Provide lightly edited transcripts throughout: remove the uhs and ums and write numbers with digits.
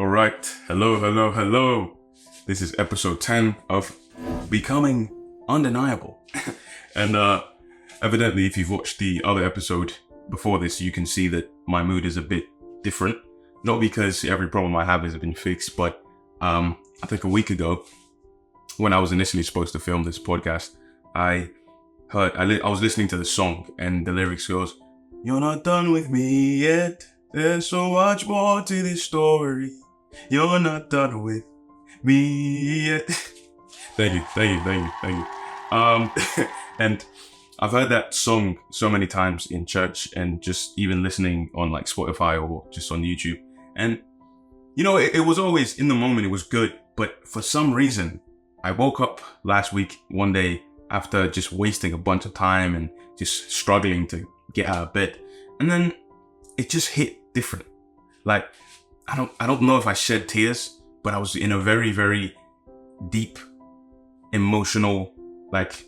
All right. Hello. This is episode 10 of Becoming Undeniable. And evidently, if you've watched the other episode before this, you can see that my mood is a bit different. Not because every problem I have has been fixed, but I think a week ago, when I was initially supposed to film this podcast, I was listening to the song and the lyrics goes, "You're not done with me yet. There's so much more to this story. You're not done with me yet." Thank you. And I've heard that song so many times in church and just even listening on like Spotify or just on YouTube. And you know, it was always in the moment, it was good. But for some reason, I woke up last week one day after just wasting a bunch of time and just struggling to get out of bed. And then it just hit different. Like, I don't know if I shed tears, but I was in a very, very deep emotional like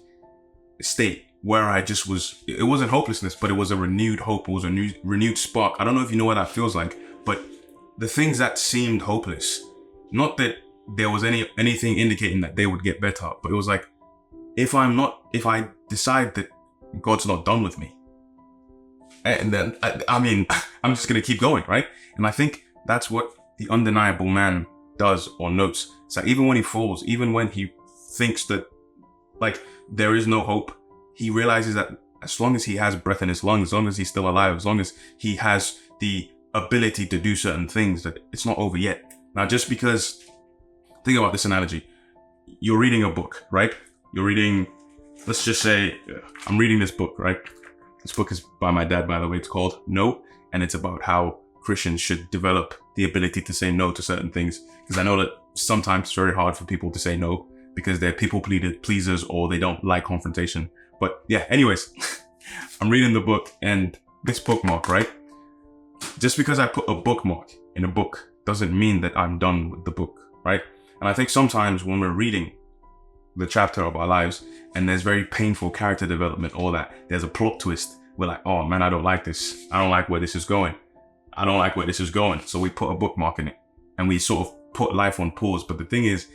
state where I just was, it wasn't hopelessness, but it was a renewed hope. It was a renewed spark. I don't know if you know what that feels like, but the things that seemed hopeless, not that there was anything indicating that they would get better, but it was like, if I decide that God's not done with me, and then I'm just gonna keep going, right? And I think that's what the undeniable man does or notes. It's like even when he falls, even when he thinks that like there is no hope, he realizes that as long as he has breath in his lungs, as long as he's still alive, as long as he has the ability to do certain things, that it's not over yet. Now, just because, think about this analogy. You're reading a book, right? You're reading, let's just say, I'm reading this book, right? This book is by my dad, by the way. It's called No, and it's about how Christians should develop the ability to say no to certain things. Because I know that sometimes it's very hard for people to say no because they're people pleasers or they don't like confrontation. But yeah, anyways, I'm reading the book and this bookmark, right? Just because I put a bookmark in a book doesn't mean that I'm done with the book, right? And I think sometimes when we're reading the chapter of our lives and there's very painful character development, all that, there's a plot twist. We're like, oh man, I don't like this. I don't like where this is going. So we put a bookmark in it and we sort of put life on pause. But the thing is,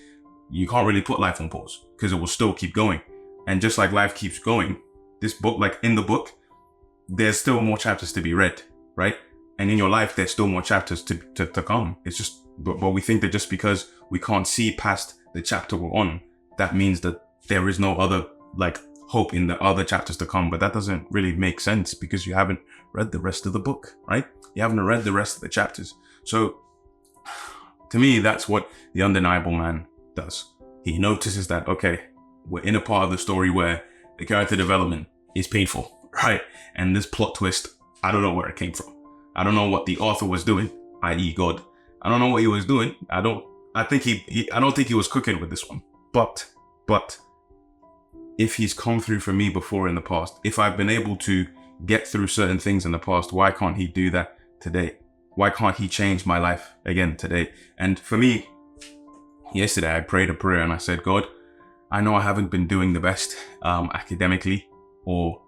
you can't really put life on pause because it will still keep going. And just like life keeps going, this book, like in the book, there's still more chapters to be read, right? And in your life, there's still more chapters to come. It's just, but we think that just because we can't see past the chapter we're on, that means that there is no other like hope in the other chapters to come. But that doesn't really make sense because you haven't read the rest of the book, right? You haven't read the rest of the chapters. So to me, that's what the undeniable man does. He notices that, okay, we're in a part of the story where the character development is painful, right? And this plot twist, I don't know where it came from. I don't know what the author was doing, i.e. God. I don't know what he was doing. I don't think he was cooking with this one. But if he's come through for me before in the past, if I've been able to get through certain things in the past, why can't he do that today? Why can't he change my life again today? And for me, yesterday I prayed a prayer and I said, God, I know I haven't been doing the best academically or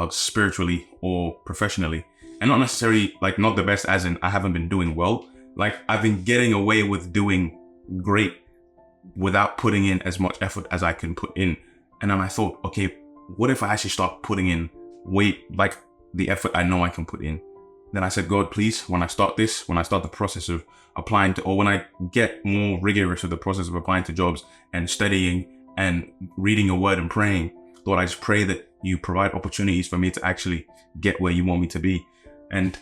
spiritually or professionally. And not necessarily like not the best as in I haven't been doing well. Like I've been getting away with doing great without putting in as much effort as I can put in. And then I thought, okay, what if I actually start putting in like the effort I know I can put in? Then I said, God, please, when I start the process of applying to, or when I get more rigorous with the process of applying to jobs and studying and reading your word and praying, Lord, I just pray that you provide opportunities for me to actually get where you want me to be. And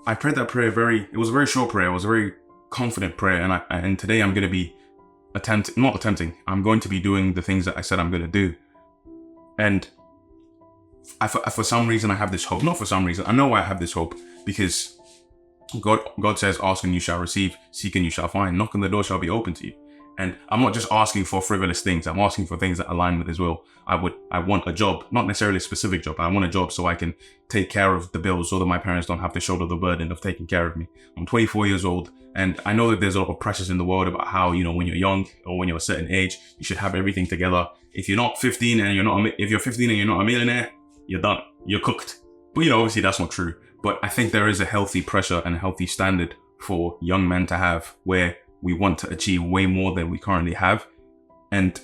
I prayed that prayer it was a very short prayer. It was a very confident prayer. And today I'm going to be I'm going to be doing the things that I said I'm going to do. And for some reason, I have this hope. Not for some reason. I know why I have this hope, because God says, ask and you shall receive, seek and you shall find, knock and the door shall be open to you. And I'm not just asking for frivolous things. I'm asking for things that align with his will. I want a job, not necessarily a specific job. I want a job so I can take care of the bills so that my parents don't have to shoulder the burden of taking care of me. I'm 24 years old and I know that there's a lot of pressures in the world about how, you know, when you're young or when you're a certain age, you should have everything together. If you're not 15 and if you're 15 and you're not a millionaire, you're done. You're cooked. But you know, obviously that's not true. But I think there is a healthy pressure and a healthy standard for young men to have where we want to achieve way more than we currently have. And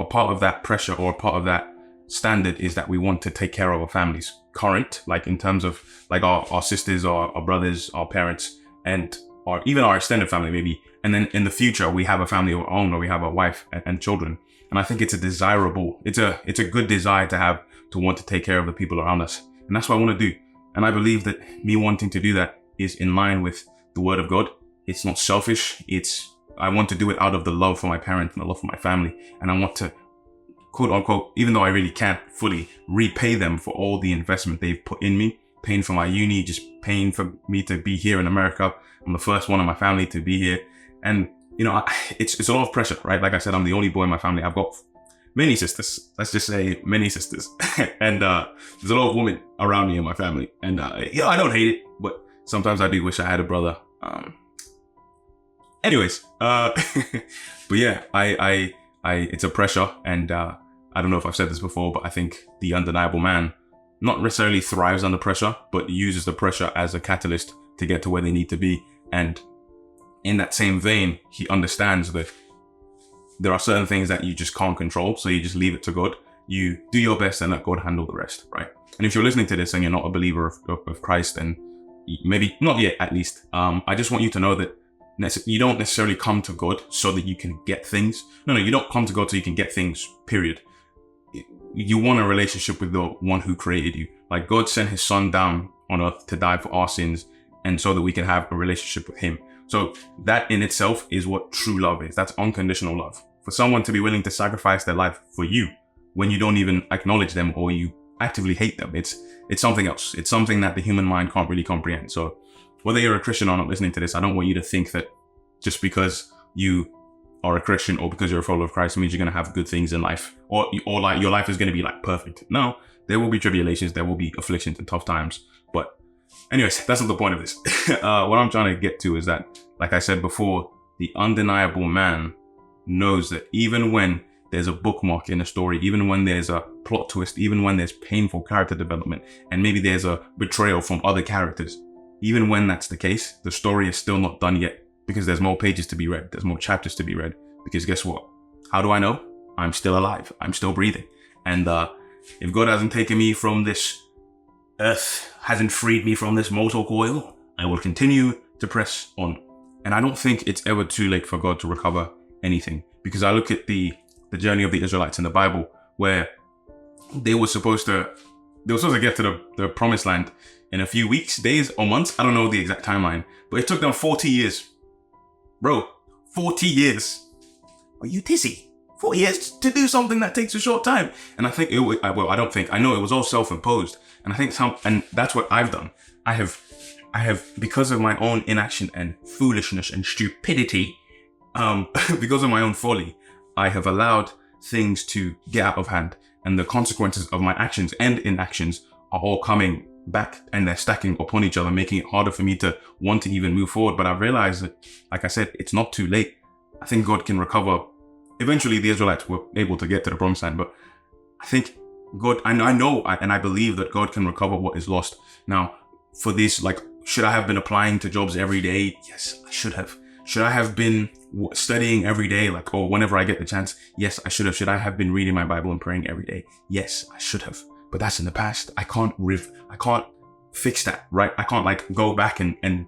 a part of that pressure or a part of that standard is that we want to take care of our families current, like in terms of like our sisters, our brothers, our parents, and or even our extended family maybe. And then in the future, we have a family of our own, or we have a wife and children. And I think it's a good desire to have, to want to take care of the people around us. And that's what I want to do. And I believe that me wanting to do that is in line with the word of God. It's not selfish. I want to do it out of the love for my parents and the love for my family. And I want to, quote unquote, even though I really can't fully repay them for all the investment they've put in me, paying for my uni, just paying for me to be here in America. I'm the first one in my family to be here. And, it's a lot of pressure, right? Like I said, I'm the only boy in my family. I've got many sisters. Let's just say many sisters. And there's a lot of women around me in my family. And, I don't hate it, but sometimes I do wish I had a brother. Anyways, but yeah, I it's a pressure. And I don't know if I've said this before, but I think the undeniable man not necessarily thrives under pressure, but uses the pressure as a catalyst to get to where they need to be. And in that same vein, he understands that there are certain things that you just can't control. So you just leave it to God. You do your best and let God handle the rest, right? And if you're listening to this and you're not a believer of Christ, then maybe not yet, at least, I just want you to know that you don't necessarily come to God so that you can get things. No, you don't come to God so you can get things, period. You want a relationship with the one who created you. Like, God sent his son down on earth to die for our sins, and so that we can have a relationship with him. So that in itself is what true love is. That's unconditional love. For someone to be willing to sacrifice their life for you when you don't even acknowledge them or you actively hate them, it's something else. It's something that the human mind can't really comprehend. So whether you're a Christian or not listening to this, I don't want you to think that just because you are a Christian or because you're a follower of Christ means you're going to have good things in life, or like your life is going to be like perfect. No, there will be tribulations, there will be afflictions and tough times. But anyways, that's not the point of this. What I'm trying to get to is that, like I said before, the undeniable man knows that even when there's a bookmark in a story, even when there's a plot twist, even when there's painful character development, and maybe there's a betrayal from other characters, even when that's the case, the story is still not done yet, because there's more pages to be read. There's more chapters to be read. Because guess what? How do I know? I'm still alive. I'm still breathing. And if God hasn't taken me from this earth, hasn't freed me from this mortal coil, I will continue to press on. And I don't think it's ever too late for God to recover anything. Because I look at the journey of the Israelites in the Bible, where they were supposed to get to the promised land in a few weeks, days, or months. I don't know the exact timeline, but it took them 40 years. Bro, 40 years. Are you dizzy? 40 years to do something that takes a short time. And I think I know it was all self-imposed. And I think and that's what I've done. I have, because of my own inaction and foolishness and stupidity, because of my own folly, I have allowed things to get out of hand. And the consequences of my actions and inactions are all coming back, and they're stacking upon each other, making it harder for me to want to even move forward. But I've realized that, like I said, it's not too late. I think God can recover. Eventually, the Israelites were able to get to the promised land, but I think God, I know, and I believe that God can recover what is lost. Now, for this, like, should I have been applying to jobs every day? Yes, I should have. Should I have been studying every day, like, or whenever I get the chance? Yes, I should have. Should I have been reading my Bible and praying every day? Yes, I should have. But that's in the past. I can't fix that, right? I can't like go back and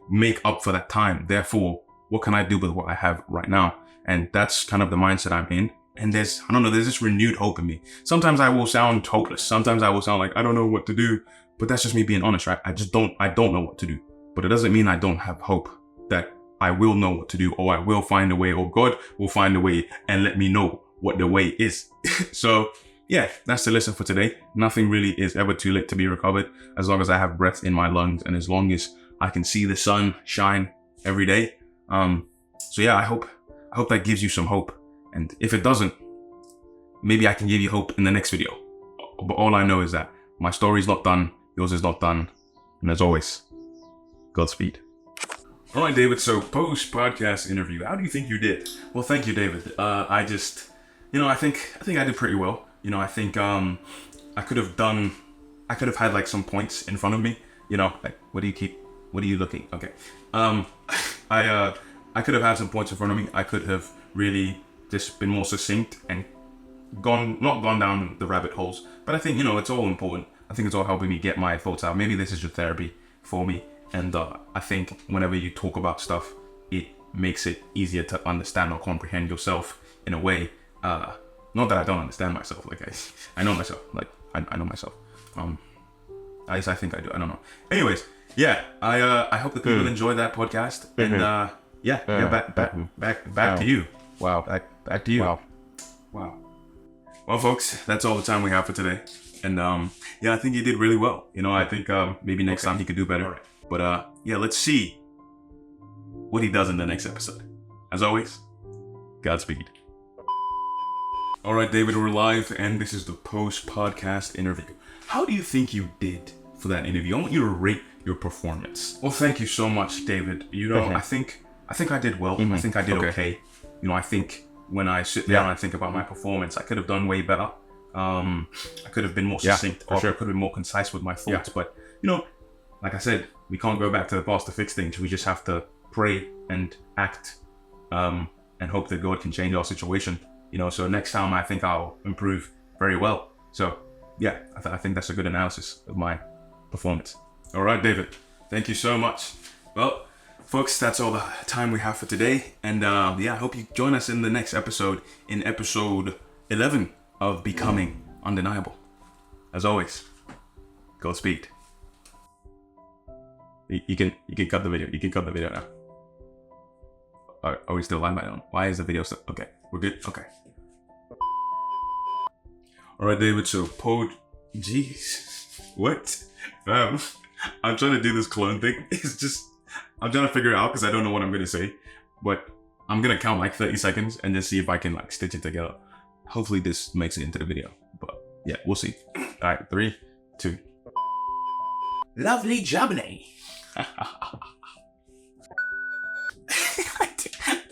make up for that time. Therefore, what can I do with what I have right now? And that's kind of the mindset I'm in. And there's this renewed hope in me. Sometimes I will sound hopeless. Sometimes I will sound like I don't know what to do, but that's just me being honest, right? I don't know what to do, but it doesn't mean I don't have hope that I will know what to do, or I will find a way, or God will find a way and let me know what the way is. So yeah, that's the lesson for today. Nothing really is ever too late to be recovered, as long as I have breath in my lungs and as long as I can see the sun shine every day. So yeah, I hope that gives you some hope. And if it doesn't, maybe I can give you hope in the next video. But all I know is that my story's not done, yours is not done. And as always, Godspeed. All right, David. So post-podcast interview, how do you think you did? Well, thank you, David. I think I did pretty well. I think I could have had like some points in front of me. Like, what are you looking? Okay. I could have had some points in front of me. I could have really just been more succinct and not gone down the rabbit holes. But I think, it's all important. I think it's all helping me get my thoughts out. Maybe this is just therapy for me. And I think whenever you talk about stuff, it makes it easier to understand or comprehend yourself in a way. Not that I don't understand myself. Like I know myself. Like I know myself. At least I think I do. I don't know. Anyways, yeah. I hope that people enjoy that podcast. And back to you. Wow. Back to you. Wow. Well, folks, that's all the time we have for today. And I think he did really well. I think maybe next time he could do better. Right. But let's see what he does in the next episode. As always, Godspeed. All right, David, we're live, and this is the post-podcast interview. How do you think you did for that interview? I want you to rate your performance. Well, thank you so much, David. I think I did well. I think I did okay. I think when I sit down and think about my performance, I could have done way better. I could have been more succinct, or I could have been more concise with my thoughts. But like I said, we can't go back to the past to fix things. We just have to pray and act, and hope that God can change our situation. So next time I think I'll improve very well. So yeah, I think that's a good analysis of my performance. All right, David, thank you so much. Well, folks, that's all the time we have for today. And I hope you join us in the next episode, in episode 11 of Becoming Undeniable. As always, Godspeed. You can cut the video. You can cut the video now. Are we still live? I don't know. Why is the video still? Okay, we're good. Okay. All right, David. So, jeez, what? I'm trying to do this clone thing. It's just, I'm trying to figure it out because I don't know what I'm gonna say. But I'm gonna count like 30 seconds and just see if I can like stitch it together. Hopefully, this makes it into the video. But yeah, we'll see. All right, 3, 2. Lovely jubbly.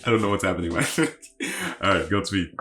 I don't know what's happening, man. All right, Godspeed.